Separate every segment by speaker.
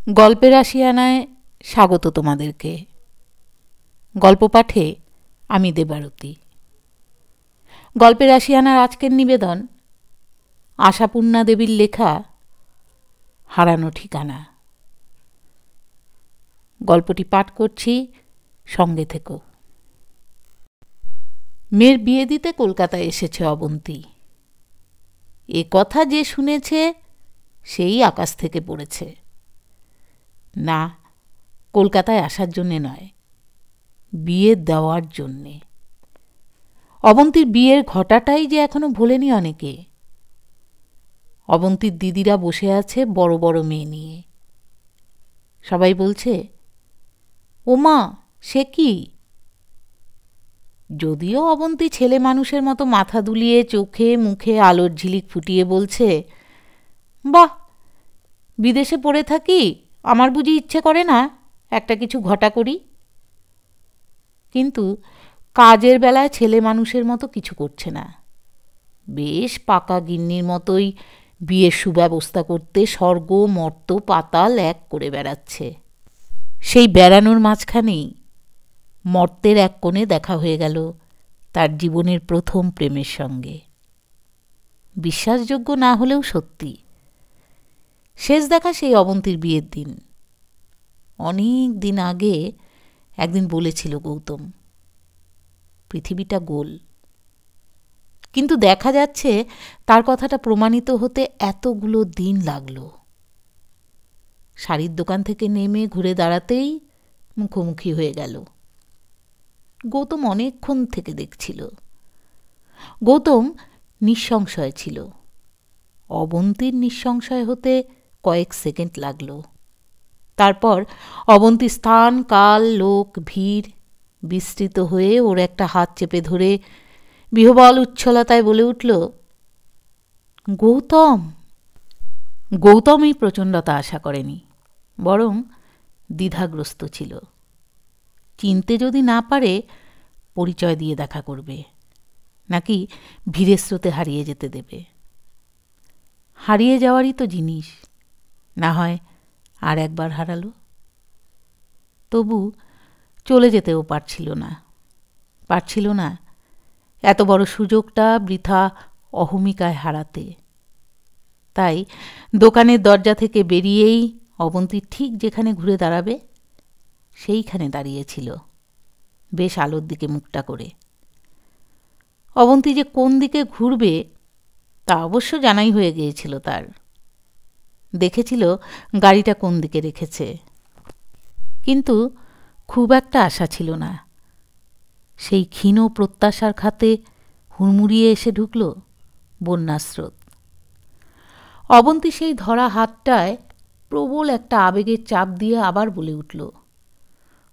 Speaker 1: গল্পের আশিয়ানায় স্বাগত তোমাদেরকে। গল্প পাঠে আমি দেবারতী। গল্পের আশিয়ানার আজকের নিবেদন আশাপূর্ণা দেবীর লেখা হারানো ঠিকানা। গল্পটি পাঠ করছি, সঙ্গে থেকো। মেয়ের বিয়ে দিতে কলকাতায় এসেছে অবন্তী। এ কথা যে শুনেছে সেই আকাশ থেকে পড়েছে। না, কলকাতায় আসার জন্যে নয়, বিয়ে দেওয়ার জন্যে। অবন্তীর বিয়ের ঘটাটাই যে এখনো ভোলেনি অনেকে। অবন্তীর দিদিরা বসে আছে বড় বড় মেয়ে নিয়ে। সবাই বলছে, ওমা সে কি! যদিও অবন্তী ছেলে মানুষের মতো মাথা দুলিয়ে চোখে মুখে আলোর ঝিলিক ফুটিয়ে বলছে, বাহ, বিদেশে পড়ে থাকি, আমার বুঝি ইচ্ছে করে না একটা কিছু ঘটা করি। কিন্তু কাজের বেলায় ছেলে মানুষের মতো কিছু করছে না। বেশ পাকা গিন্নির মতোই বিয়ের সুব্যবস্থা করতে স্বর্গ মর্ত পাতাল এক করে বেড়াচ্ছে। সেই বেড়ানোর মাঝখানেই মর্তের এক কোণে দেখা হয়ে গেল তার জীবনের প্রথম প্রেমের সঙ্গে। বিশ্বাসযোগ্য না হলেও সত্যি। শেষ দেখা সেই অবন্তীর বিয়ের দিন। অনেক দিন আগে একদিন বলেছিল গৌতম, পৃথিবীটা গোল। কিন্তু দেখা যাচ্ছে তার কথাটা প্রমাণিত হতে এতগুলো দিন লাগল। শাড়ির দোকান থেকে নেমে ঘুরে দাঁড়াতেই মুখোমুখি হয়ে গেল। গৌতম অনেকক্ষণ থেকে দেখছিল। গৌতম নিঃসংশয় ছিল। অবন্তীর নিঃসংশয় হতে কয়েক সেকেন্ড লাগল। তারপর অবন্তী স্থান কাল লোক ভিড় বিস্তৃত হয়ে ওর একটা হাত চেপে ধরে বিহ্বল উচ্ছলতায় বলে উঠল, গৌতম। গৌতম এই প্রচণ্ডতা আশা করেনি, বরং দ্বিধাগ্রস্ত ছিল। চিনতে যদি না পারে পরিচয় দিয়ে দেখা করবে, নাকি ভিড়ের স্রোতে হারিয়ে যেতে দেবে। হারিয়ে যাওয়ারই তো জিনিস, না হয় আর একবার হারালো। তবু চলে যেতেও পারছিল না এত বড় সুযোগটা বৃথা অহমিকায় হারাতে। তাই দোকানের দরজা থেকে বেরিয়েই অবন্তী ঠিক যেখানে ঘুরে দাঁড়াবে সেইখানে দাঁড়িয়েছিল, বেশ আলোর দিকে মুখটা করে। অবন্তী যে কোন দিকে ঘুরবে তা অবশ্য জানাই হয়ে গিয়েছিল তার। দেখেছিল গাড়িটা কোন দিকে রেখেছে, কিন্তু খুব একটা আশা ছিল না। সেই ক্ষীণ প্রত্যাশার খাতে হুড়মুড়িয়ে এসে ঢুকল বন্যাস্রোত। অবন্তী সেই ধরা হাতটায় প্রবল একটা আবেগের চাপ দিয়ে আবার বলে উঠল,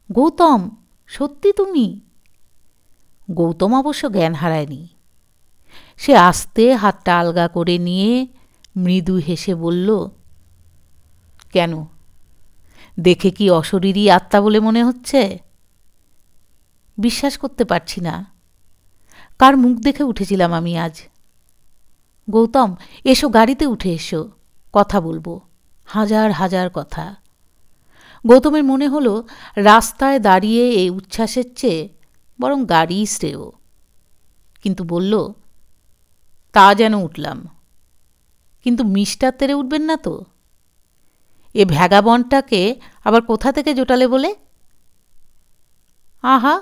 Speaker 1: গৌতম, সত্যি তুমি? গৌতম অবশ্য জ্ঞান হারায়নি। সে আস্তে হাতটা আলগা করে নিয়ে মৃদু হেসে বলল, কেন, দেখে কি অশরীরী আত্মা বলে মনে হচ্ছে? বিশ্বাস করতে পারছি না। কার মুখ দেখে উঠেছিলাম আমি আজ? গৌতম, এসো, গাড়িতে উঠে এসো, কথা বলবো, হাজার হাজার কথা। গৌতমের মনে হলো রাস্তায় দাঁড়িয়ে এই উচ্ছ্বাসের চেয়ে বরং গাড়িই শ্রেয়। কিন্তু বলল, তা যেন উঠলাম, কিন্তু মিস্টার তেরে উঠবেন না তো? এ ভ্যাগাবনটাকে আবার কোথা থেকে জোটালে বলে? আহা,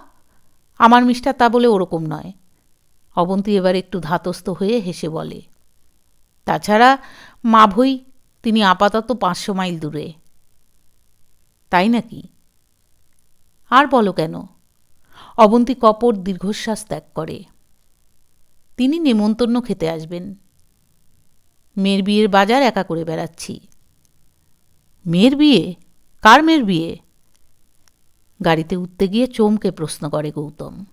Speaker 1: আমার মিস্টার তা বলে ওরকম নয়। অবন্তী এবার একটু ধাতস্থ হয়ে হেসে বলে, তাছাড়া মাভই, তিনি আপাতত 500 মাইল দূরে। তাই নাকি? আর বলো কেন? অবন্তী কপট দীর্ঘশ্বাস ত্যাগ করে। তিনি নেমন্তন্ন খেতে আসবেন। মেয়ের বিয়ের বাজার একা করে বেড়াচ্ছি। মেয়ের বিয়ে? কার মেয়ের বিয়ে? গাড়িতে উঠতে গিয়ে চমকে প্রশ্ন করে গৌতম।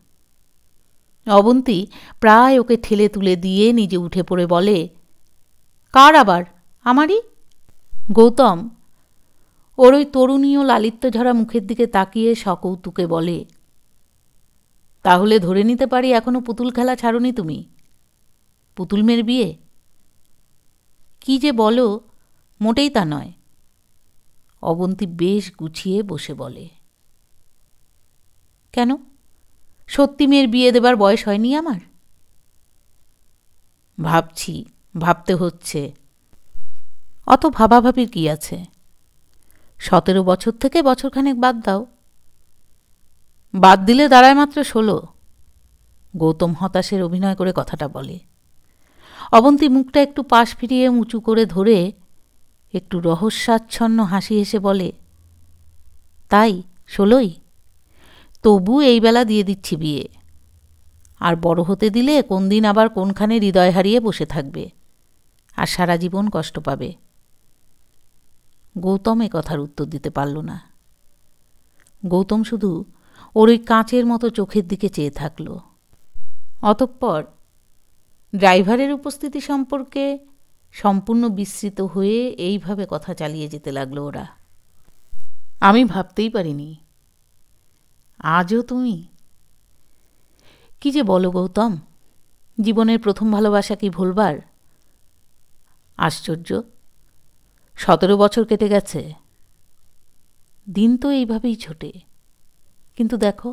Speaker 1: অবন্তী প্রায় ওকে ঠেলে তুলে দিয়ে নিজে উঠে পড়ে বলে, কার আবার? আমারই। গৌতম ওর ওই তরুণীয় লালিত্যঝরা মুখের দিকে তাকিয়ে সকৌতুকে বলে, তাহলে ধরে নিতে পারি এখনো পুতুল খেলা ছাড়োনি তুমি? পুতুল মেয়ের বিয়ে? কি যে বলো, মোটেই তা নয়। অবন্তী বেশ গুছিয়ে বসে বলে, কেন, সত্যি মেয়ের বিয়ে দেবার বয়স হয়নি আমার? ভাবছি, ভাবতে হচ্ছে। অত ভাবাভাবির কি আছে? 17 বছর থেকে বছরখানেক বাদ দাও। বাদ দিলে দাঁড়ায় মাত্র 16। গৌতম হতাশের অভিনয় করে কথাটা বলে। অবন্তী মুখটা একটু পাশ ফিরিয়ে উঁচু করে ধরে একটু রহস্যাচ্ছন্ন হাসি হেসে বলে, তাই 16ই? তবু এই বেলা দিয়ে দিচ্ছি বিয়ে। আর বড় হতে দিলে কোন দিন আবার কোনখানে হৃদয় হারিয়ে বসে থাকবে, আর সারা জীবন কষ্ট পাবে। গৌতম এ কথার উত্তর দিতে পারল না। গৌতম শুধু ওর ওই কাঁচের মতো চোখের দিকে চেয়ে থাকল। অতঃপর ড্রাইভারের উপস্থিতি সম্পর্কে সম্পূর্ণ বিস্মৃত হয়ে এইভাবে কথা চালিয়ে যেতে লাগলো ওরা। আমি ভাবতেই পারিনি আজও তুমি। কি যে বলো গৌতম, জীবনের প্রথম ভালোবাসা কি ভুলবার? আশ্চর্য, 17 বছর কেটে গেছে। দিন তো এইভাবেই ছোটে, কিন্তু দেখো,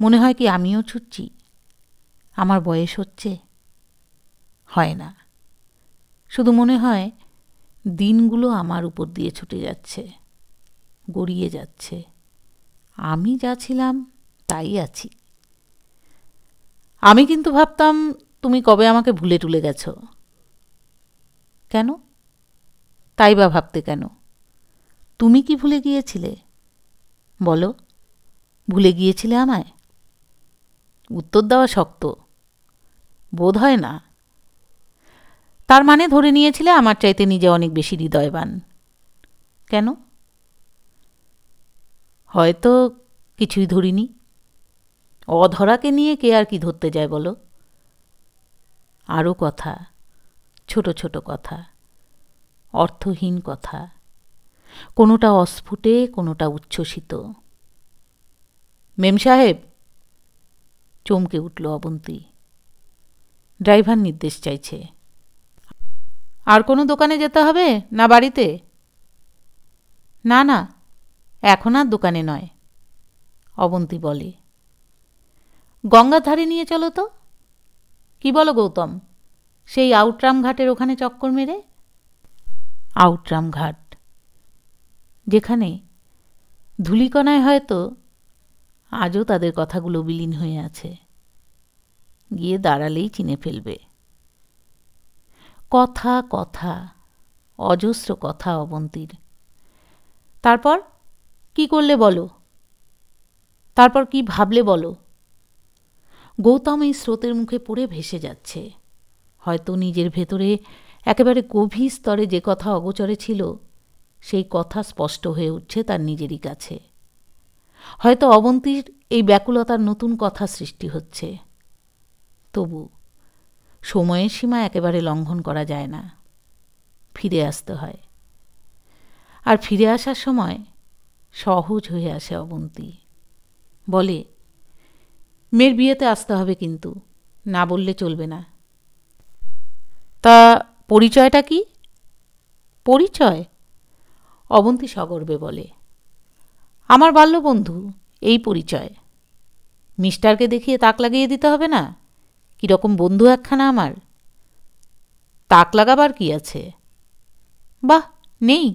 Speaker 1: মনে হয় কি আমিও ছুটছি? আমার বয়স হচ্ছে? হয় না, শুধু মনে হয় দিনগুলো আমার উপর দিয়ে ছুটে যাচ্ছে, গড়িয়ে যাচ্ছে। আমি যা ছিলাম তাই আছি। আমি কিন্তু ভাবতাম তুমি কবে আমাকে ভুলে টুলে গেছ। কেন? তাই বা ভাবতে কেন? তুমি কি ভুলে গিয়েছিলে? বলো, ভুলে গিয়েছিলে আমায়? উত্তর দেওয়া শক্ত, বোধ হয় না। তার মানে ধরে নিয়েছিলে আমার চাইতে নিজে অনেক বেশি হৃদয়বান। কেন? হয়তো কিছুই ধরিনি। অধরাকে নিয়ে কে আর কি ধরতে যায় বলো? আরও কথা, ছোট ছোট কথা, অর্থহীন কথা, কোনোটা অস্ফুটে, কোনোটা উচ্ছ্বসিত। মেম সাহেব, চমকে উঠল অবন্তী। ড্রাইভার নির্দেশ চাইছে। আর কোনো দোকানে যেতে হবে না বাড়িতে? না না, এখন আর দোকানে নয়, অবন্তী বলে। গঙ্গার ধারে নিয়ে চলো তো। কি বলো গৌতম, সেই আউটরাম ঘাটের ওখানে চক্কর মেরে? আউটরাম ঘাট, যেখানে ধূলিকণায় হয়তো আজও তাদের কথাগুলো বিলীন হয়ে আছে, গিয়ে দাঁড়ালেই চিনে ফেলবে। কথা কথা, অজস্র কথা অবন্তীর। তারপর কি করলে বলো? তারপর কি ভাবলে বলো? গৌতম এই স্রোতের মুখে পড়ে ভেসে যাচ্ছে। হয়তো নিজের ভেতরে একেবারে গভীর স্তরে যে কথা অগোচরে ছিল, সেই কথা স্পষ্ট হয়ে উঠছে তার নিজেরই কাছে। হয়তো অবন্তীর এই ব্যাকুলতার নতুন কথা সৃষ্টি হচ্ছে। তবু সময়ের সীমা একেবারে লঙ্ঘন করা যায় না, ফিরে আসতে হয়। আর ফিরে আসার সময় সহজ হয়ে আসে অবন্তী। বলে, মেয়ের বিয়েতে আসতে হবে কিন্তু, না বললে চলবে না। তা পরিচয়টা কি? পরিচয়? অবন্তী সগর্বে বলে, আমার বাল্যবন্ধু, এই পরিচয়। মিস্টারকে দেখিয়ে তাক লাগিয়ে দিতে হবে না? কীরকম বন্ধু একখানা আমার। তাক লাগাবার কি আছে? বাহ, নেই?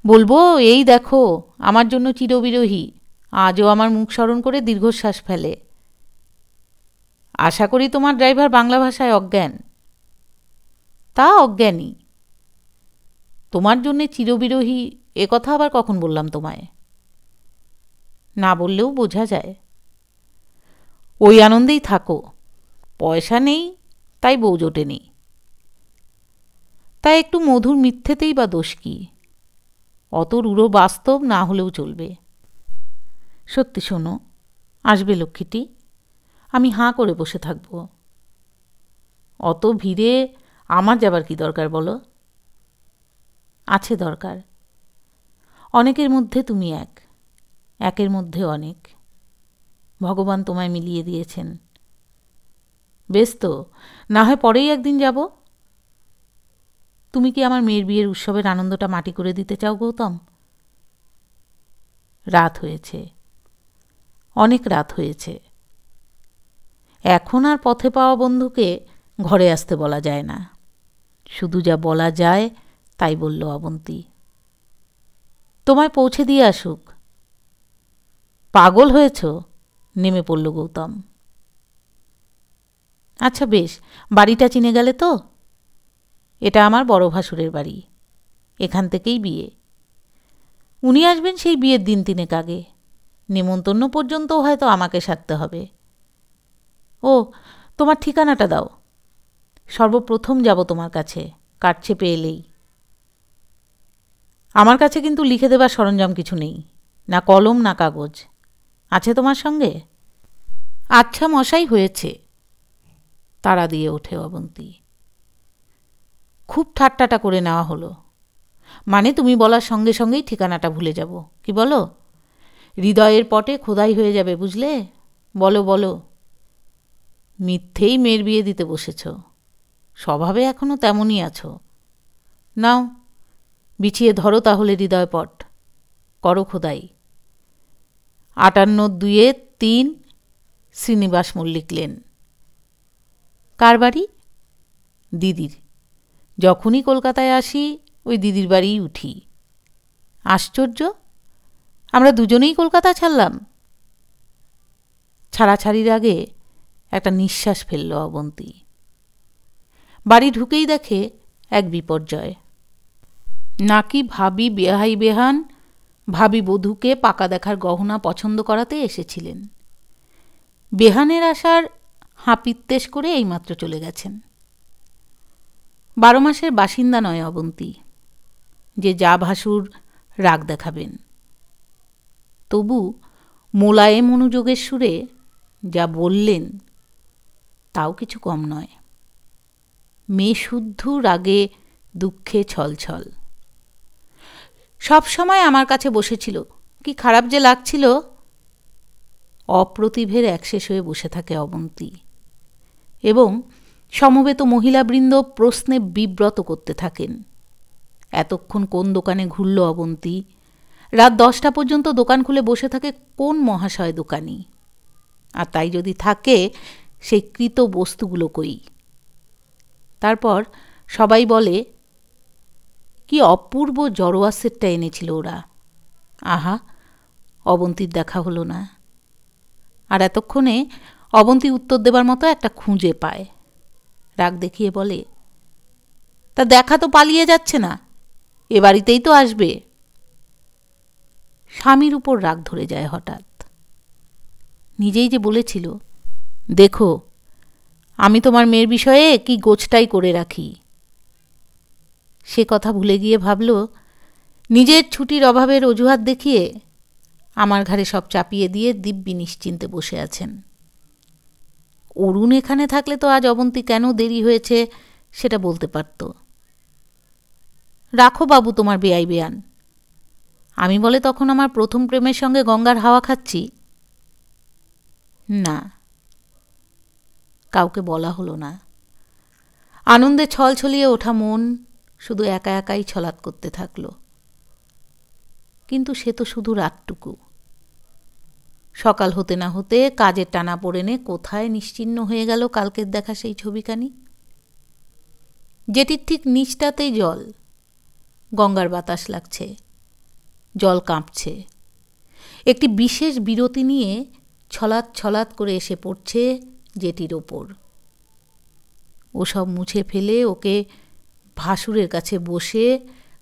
Speaker 1: বলবো, এই দেখো, আমার জন্য চিরবিরহী, আজও আমার মুখ স্মরণ করে দীর্ঘশ্বাস ফেলে। আশা করি তোমার ড্রাইভার বাংলা ভাষায় অজ্ঞান। তা অজ্ঞানী। তোমার জন্যে চিরবিরহী এ কথা আবার কখন বললাম তোমায়? না বললেও বোঝা যায়। ওই আনন্দেই থাকো। পয়সা নেই, তাই বউ জোটেনি। তাই একটু মধুর মিথ্যেতেই বা দোষ কি? অত রূঢ় বাস্তব না হলেও চলবে। সত্যি শোনো, আসবে লক্ষ্মীটি, আমি হাঁ করে বসে থাকব। অত ভিড়ে আমার যাবার কি দরকার বলো? আছে দরকার। অনেকের মধ্যে তুমি এক, একের মধ্যে অনেক। ভগবান তোমায় মিলিয়ে দিয়েছেন। বেশ তো, না হয় পরেই একদিন যাব। তুমি কি আমার মেয়ের বিয়ের উৎসবের আনন্দটা মাটি করে দিতে চাও গৌতম? রাত হয়েছে, অনেক রাত হয়েছে। এখন আর পথে পাওয়া বন্ধুকে ঘরে আসতে বলা যায় না। শুধু যা বলা যায় তাই বলল অবন্তী। তোমায় পৌঁছে দিয়ে আসুক। পাগল হয়েছ? নেমে পড়ল গৌতম। আচ্ছা বেশ, বাড়িটা চিনে গেলে তো? এটা আমার বড় ভাসুরের বাড়ি, এখান থেকেই বিয়ে। উনি আসবেন সেই বিয়ের দিন তিনেক আগে। নেমন্তন্ন পর্যন্তও হয়তো আমাকে সারতে হবে। ও, তোমার ঠিকানাটা দাও, সর্বপ্রথম যাব তোমার কাছে, কাঠ চেপে এলেই। আমার কাছে কিন্তু লিখে দেবার সরঞ্জাম কিছু নেই, না কলম না কাগজ। আছে তোমার সঙ্গে? আচ্ছা মশাই, হয়েছে। তাড়া দিয়ে ওঠে অবন্তী। খুব ঠাট্টাটা করে নেওয়া হলো। মানে তুমি বলার সঙ্গে সঙ্গেই ঠিকানাটা ভুলে যাব, কি বলো? হৃদয়ের পটে খোদাই হয়ে যাবে, বুঝলে? বলো বলো। মিথ্যেই মেয়ের বিয়ে দিতে বসেছ, স্বভাবে এখনো তেমনই আছো। নাও, বিছিয়ে ধরো তাহলে হৃদয়পট, করো খোদাই। 58-2-3 শ্রীনিবাস মল্লিক লেন। কার বাড়ি? দিদির। যখনই কলকাতায় আসি ওই দিদির বাড়িই উঠি। আশ্চর্য, আমরা দুজনেই কলকাতা ছাড়লাম। ছাড়াছাড়ির আগে একটা নিঃশ্বাস ফেলল অবন্তী। বাড়ি ঢুকেই দেখে এক বিপর্যয়। নাকি ভাবি বেহাই বেহান ভাবি বধূকে পাকা দেখার গহনা পছন্দ করাতে এসেছিলেন। বেহানের আসার হাঁপিত্তেশ করে এইমাত্র চলে গেছেন। 12 মাসের বাসিন্দা নয় অবন্তী, যে যা ভাসুর রাগ দেখাবেন। তবু মোলায়েম মনোযোগের সুরে যা বললেন তাও কিছু কম নয়। মেয়ে শুদ্ধ রাগে দুঃখে ছলছল। সব সময় আমার কাছে বসেছিল, কি খারাপ যে লাগছিল। অপ্রতিভের একশেষ হয়ে বসে থাকে অবন্তী, এবং সমবেত মহিলাবৃন্দ প্রশ্নে বিব্রত করতে থাকেন। এতক্ষণ কোন দোকানে ঘুরল অবন্তী? রাত 10টা পর্যন্ত দোকান খুলে বসে থাকে কোন মহাশয় দোকানি? আর তাই যদি থাকে, সেই কৃত বস্তুগুলো কই? তারপর সবাই বলে, কি অপূর্ব জড়োয়াসেরটা এনেছিল ওরা। আহা, অবন্তীর দেখা হলো না। আর এতক্ষণে অবন্তী উত্তর দেবার মতো একটা খুঁজে পায়। রাগ দেখিয়ে বলে, তা দেখা তো পালিয়ে যাচ্ছে না, এ বাড়িতেই তো আসবে। স্বামীর উপর রাগ ধরে যায় হঠাৎ। নিজেই যে বলেছিল, দেখো আমি তোমার মেয়ের বিষয়ে কি গোছটাই করে রাখি। সে কথা ভুলে গিয়ে ভাবল, নিজের ছুটির অভাবের অজুহাত দেখিয়ে আমার ঘাড়ে সব চাপিয়ে দিয়ে দিব্যি নিশ্চিন্তে বসে আছেন। অরুণ এখানে থাকলে তো আজ অবন্তী কেন দেরি হয়েছে সেটা বলতে পারত। রাখো বাবু তোমার বেয়াই বেয়ান। আমি বলে তখন আমার প্রথম প্রেমের সঙ্গে গঙ্গার হাওয়া খাচ্ছি। না, কাউকে বলা হলো না। আনন্দে ছলছলিয়ে ওঠা মন শুধু একা একাই ছলাৎ করতে থাকল। কিন্তু সে তো শুধু রাতটুকু। সকাল হতে না হতে কাজের টানা পড়েনে কোথায় নিশ্চিহ্ন হয়ে গেল কালকের দেখা সেই ছবিখানি। যেটির ঠিক নিচটাতেই জল, গঙ্গার বাতাস লাগছে, জল কাঁপছে। একটি বিশেষ বিরতি নিয়ে ছলাৎ ছলাৎ করে এসে পড়ছে যেটির ওপর। ওসব মুছে ফেলে ওকে ভাসুরের কাছে বসে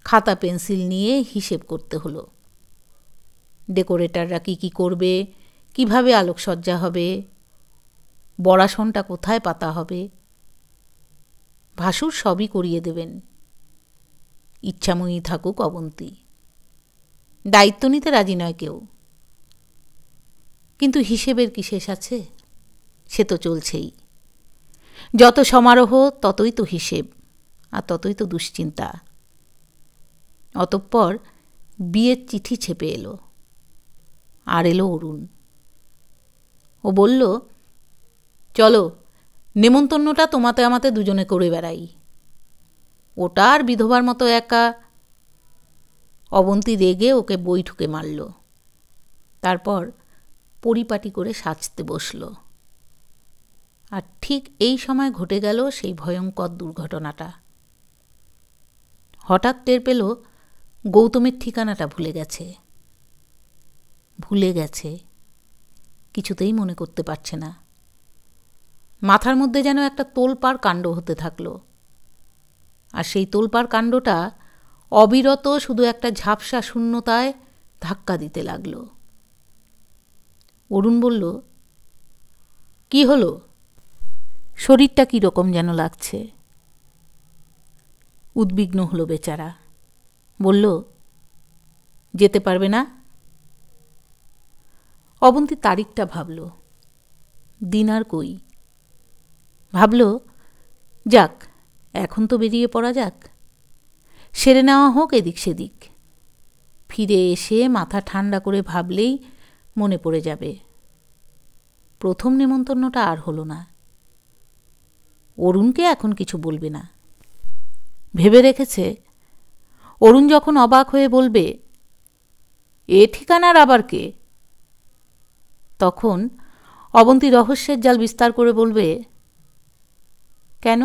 Speaker 1: খাতা পেন্সিল নিয়ে হিসেব করতে হলো। ডেকোরেটররা কি কি করবে, কিভাবে আলোকসজ্জা হবে, বড়াসনটা কোথায় পাতা হবে। ভাসুর সবই করিয়ে দেবেন, ইচ্ছাময়ী থাকুক অবন্তী। দায়িত্ব নিতে রাজি নয় কেউ। কিন্তু হিসেবের কি শেষ আছে? সে তো চলছেই। যত সমারোহ ততই তো হিসেব, আর ততই তো দুশ্চিন্তা। অতঃপর বিয়ের চিঠি ছেপে এলো। আর এলো অরুণ। ও বলল, চলো নেমন্তন্নটা তোমাতে আমাতে দুজনে করে বেড়াই। ওটা আর বিধবার মতো একা। অবন্তী রেগে ওকে বৈঠকে মারল। তারপর পরিপাটি করে সাজতে বসল। আর ঠিক এই সময় ঘটে গেল সেই ভয়ঙ্কর দুর্ঘটনাটা। হঠাৎ টের পেল গৌতমের ঠিকানাটা ভুলে গেছে। কিছুতেই মনে করতে পারছে না। মাথার মধ্যে যেন একটা তোলপাড় কাণ্ড হতে থাকল। আর সেই তোলপাড় কাণ্ডটা অবিরত শুধু একটা ঝাপসা শূন্যতায় ধাক্কা দিতে লাগল। অরুণ বলল, কি হলো? শরীরটা কীরকম যেন লাগছে। উদ্বিগ্ন হলো বেচারা। বলল, যেতে পারবে না? অবন্তী তারিখটা ভাবল। দিন আর কই। ভাবল, যাক, এখন তো বেরিয়ে পড়া যাক, সেরে নেওয়া হোক এদিক সেদিক। ফিরে এসে মাথা ঠান্ডা করে ভাবলেই মনে পড়ে যাবে। প্রথম নেমন্তন্নটা আর হলো না। অরুণকে এখন কিছু বলবে না। ভেবে রেখেছে, অরুণ যখন অবাক হয়ে বলবে, এ ঠিকানার আবার কে, তখন অবন্তী রহস্যের জাল বিস্তার করে বলবে, কেন,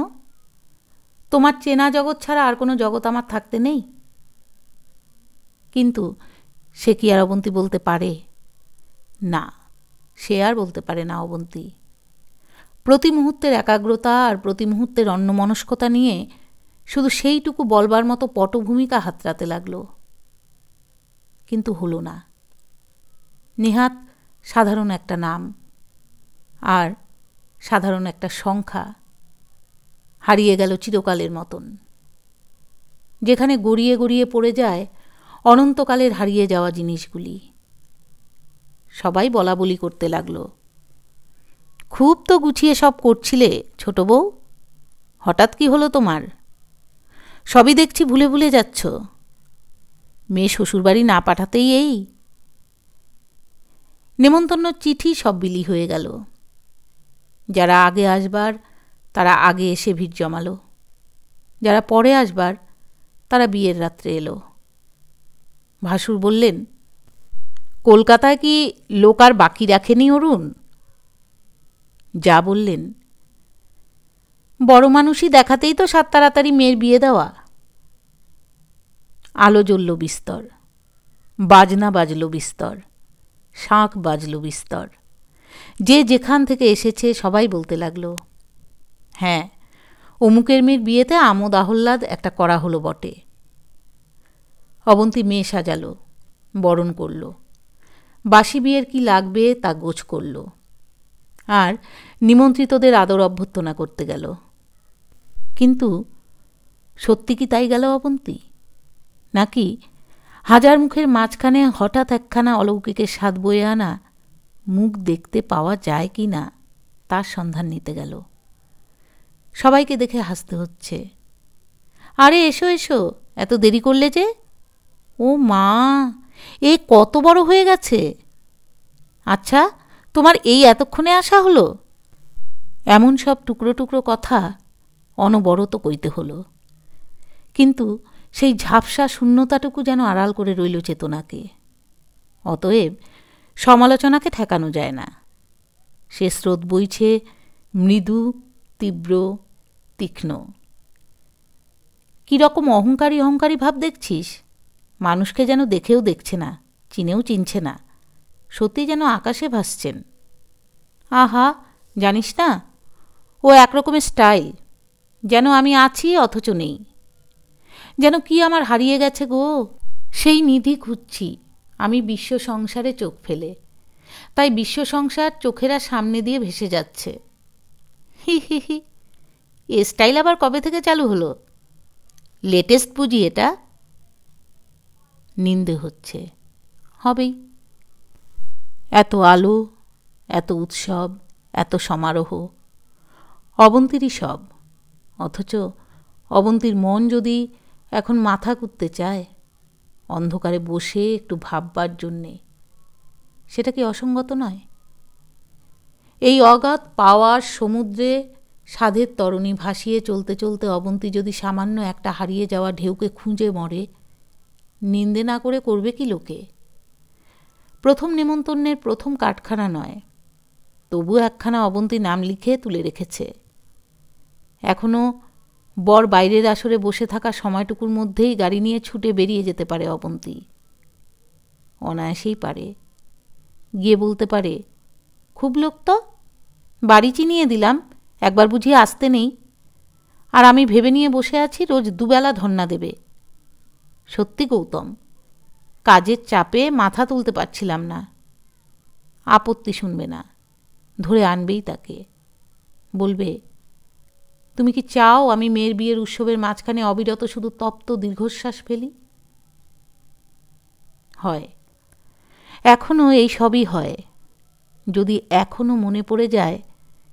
Speaker 1: তোমার চেনা জগৎ ছাড়া আর কোনো জগৎ আমার থাকতে নেই? কিন্তু সে কি আর অবন্তী বলতে পারে? না, সে আর বলতে পারে না অবন্তী। প্রতি মুহূর্তের একাগ্রতা আর প্রতি মুহূর্তের অন্যমনস্কতা নিয়ে শুধু সেইটুকু বলবার মতো পটভূমিকা হাতড়াতে লাগল। কিন্তু হলো না। নেহাত সাধারণ একটা নাম আর সাধারণ একটা সংখ্যা হারিয়ে গেল চিরকালের মতন, যেখানে গড়িয়ে গড়িয়ে পড়ে যায় অনন্তকালের হারিয়ে যাওয়া জিনিসগুলি। সবাই বলা বলি করতে লাগল, খুব তো গুছিয়ে সব করছিলে ছোট বউ, হঠাৎ কি হলো তোমার? সবই দেখছি ভুলে ভুলে যাচ্ছ। মেয়ে শ্বশুরবাড়ি না পাঠাতেই এই? নেমন্তন্ন চিঠি সব বিলি হয়ে গেল। যারা আগে আসবার তারা আগে এসে ভিড় জমালো, যারা পরে আসবার তারা বিয়ের রাত্রে এলো। ভাসুর বললেন, কলকাতায় কি লোক আর বাকি রাখেনি অরুণ? যা বললেন, বড় মানুষই দেখাতেই তো সাত তাড়াতাড়ি মেয়ের বিয়ে দেওয়া। আলো জ্বলল বিস্তর, বাজনা বাজল বিস্তর, শাঁখ বাজল বিস্তর। যে যেখান থেকে এসেছে সবাই বলতে লাগলো, হ্যাঁ, অমুকের মেয়ের বিয়েতে আমোদ আহ্লাদ একটা করা হলো বটে। অবন্তী মেয়ে সাজালো, বরণ করল, বাসি বিয়ের কি লাগবে তা গোছ করল, আর নিমন্ত্রিতদের আদর অভ্যর্থনা করতে গেল। কিন্তু সত্যি কি তাই গেল অবন্তী? নাকি হাজার মুখের মাঝখানে হঠাৎ একখানা অলৌকিকের স্বাদ বয়ে আনা মুখ দেখতে পাওয়া যায় কি না তার সন্ধান নিতে গেল। সবাইকে দেখে হাসতে হচ্ছে। আরে এসো এসো, এত দেরি করলে যে? ও মা, এ কত বড় হয়ে গেছে! আচ্ছা, তোমার এই এতক্ষণে আসা হলো? এমন সব টুকরো টুকরো কথা অনবরত কইতে হলো। কিন্তু সেই ঝাপসা শূন্যতাটুকু যেন আড়াল করে রইল চেতনাকে। অতএব সমালোচনাকে ঠেকানো যায় না। সে স্রোত বইছে মৃদু, তীব্র, তীক্ষ্ণ। কীরকম অহংকারী অহংকারী ভাব দেখছিস? মানুষকে যেন দেখেও দেখছে না, চিনেও চিনছে না, সত্যি যেন আকাশে ভাসছেন। আহা, জানিস না, ও একরকমের স্টাইল, যেন আমি আছি অথচ নেই, যেন কি আমার হারিয়ে গেছে গো। সেই নিধি খুঁজছি আমি বিশ্ব সংসারে চোখ ফেলে, তাই বিশ্ব সংসার চোখেরা সামনে দিয়ে ভেসে যাচ্ছে। হি হি হি, এ স্টাইল আবার কবে থেকে চালু হলো? লেটেস্ট বুঝি এটা? নিন্দে হচ্ছে, হবেই। এত আলো, এত উৎসব, এত সমারোহ, অবন্তীরই সব। অথচ অবন্তীর মন যদি এখন মাথা কুঁদতে চায় অন্ধকারে বসে একটু ভাববার জন্যে, সেটা কি অসঙ্গত নয়? এই অগাধ পাওয়ার সমুদ্রে সাধের তরণী ভাসিয়ে চলতে চলতে অবন্তী যদি সামান্য একটা হারিয়ে যাওয়া ঢেউকে খুঁজে মরে, নিন্দে না করে করবে কি লোকে? প্রথম নেমন্তন্নের প্রথম কাঠখানা নয়, তবু একখানা অবন্তী নাম লিখে তুলে রেখেছে। এখনও বর বাইরের আসরে বসে থাকা সময়টুকুর মধ্যেই গাড়ি নিয়ে ছুটে বেরিয়ে যেতে পারে অবন্তী। অনায়াসেই পারে। গিয়ে বলতে পারে, খুব লোক তো, বাড়ি চিনিয়ে দিলাম, একবার বুঝিয়ে আসতে নেই, আর আমি ভেবে নিয়ে বসে আছি রোজ দুবেলা ধন্না দেবে। সত্যি গৌতম, কাজের চাপে মাথা তুলতে পারছিলাম না। আপত্তি শুনবে না, ধরে আনবেই তাকে। বলবে, তুমি কি চাও আমি মেয়ের বিয়ের উৎসবের মাঝখানে অবিরত শুধু তপ্ত দীর্ঘশ্বাস ফেলি? হয়, এখনও এই সবই হয়, যদি এখনও মনে পড়ে যায়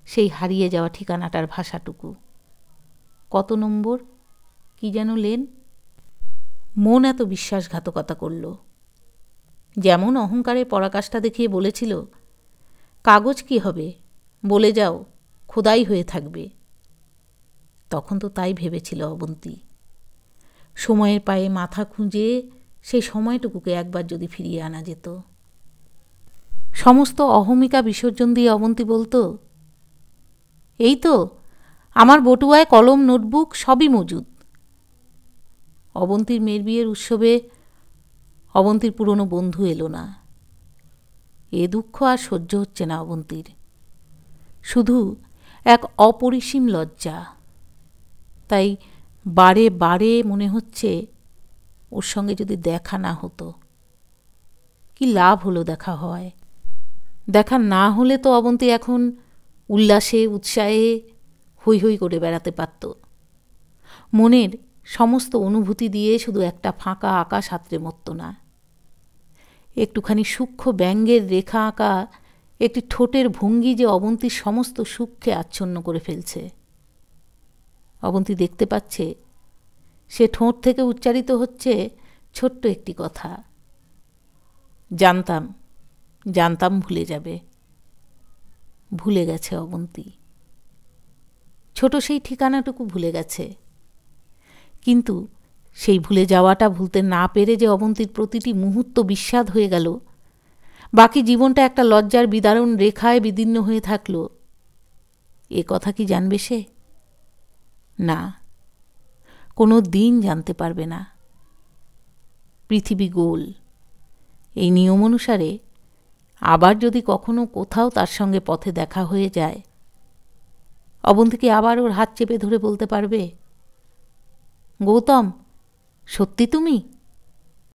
Speaker 1: সেই হারিয়ে যাওয়া ঠিকানাটার ভাষাটুকু। কত নম্বর, কি যেন লেন? মন এত বিশ্বাসঘাতকতা করল। যেমন অহংকারের পরাকাষ্ঠা দেখিয়ে বলেছিল, কাগজ কি হবে, বলে যাও, খোদাই হয়ে থাকবে। তখন তো তাই ভেবেছিল অবন্তী। সময়ের পায়ে মাথা খুঁজে সেই সময়টুকুকে একবার যদি ফিরিয়ে আনা যেত। সমস্ত অহমিকা বিসর্জন দিয়ে অবন্তী বলতো, এই তো আমার বটুয়ায় কলম নোটবুক সবই মজুদ। অবন্তীর মেয়ের বিয়ের উৎসবে অবন্তীর পুরনো বন্ধু এলো না। এ দুঃখ আর সহ্য হচ্ছে না অবন্তীর, শুধু এক অপরিসীম লজ্জা। তাই বারে বারে মনে হচ্ছে ওর সঙ্গে যদি দেখা না হতো। কি লাভ হলো দেখা হয়? দেখা না হলে তো অবন্তী এখন উল্লাসে উৎসাহে হৈ হৈ করে বেড়াতে পারত। মনের সমস্ত অনুভূতি দিয়ে শুধু একটা ফাঁকা আকাশ হাতড়ে মরত না। একটুখানি সূক্ষ্ম ব্যঙ্গের রেখা আঁকা একটি ঠোঁটের ভঙ্গি যে অবন্তীর সমস্ত সুখকে আচ্ছন্ন করে ফেলছে। অবন্তী দেখতে পাচ্ছে সে ঠোঁট থেকে উচ্চারিত হচ্ছে ছোট্ট একটি কথা, জানতাম জানতাম ভুলে যাবে। ভুলে গেছে অবন্তী, ছোট সেই ঠিকানাটুকু ভুলে গেছে। কিন্তু সেই ভুলে যাওয়াটা ভুলতে না পেরে যে অবন্তীর প্রতিটি মুহূর্ত বিস্বাদ হয়ে গেল, বাকি জীবনটা একটা লজ্জার বিদারণ রেখায় বিদীর্ণ হয়ে থাকল, এ কথা কি জানবে সে? না, কোনো দিন জানতে পারবে না। পৃথিবী গোল, এই নিয়ম অনুসারে আবার যদি কখনো কোথাও তার সঙ্গে পথে দেখা হয়ে যায়, অবন্তী কি আবার ওর হাত চেপে ধরে বলতে পারবে, গৌতম, সত্যি তুমি?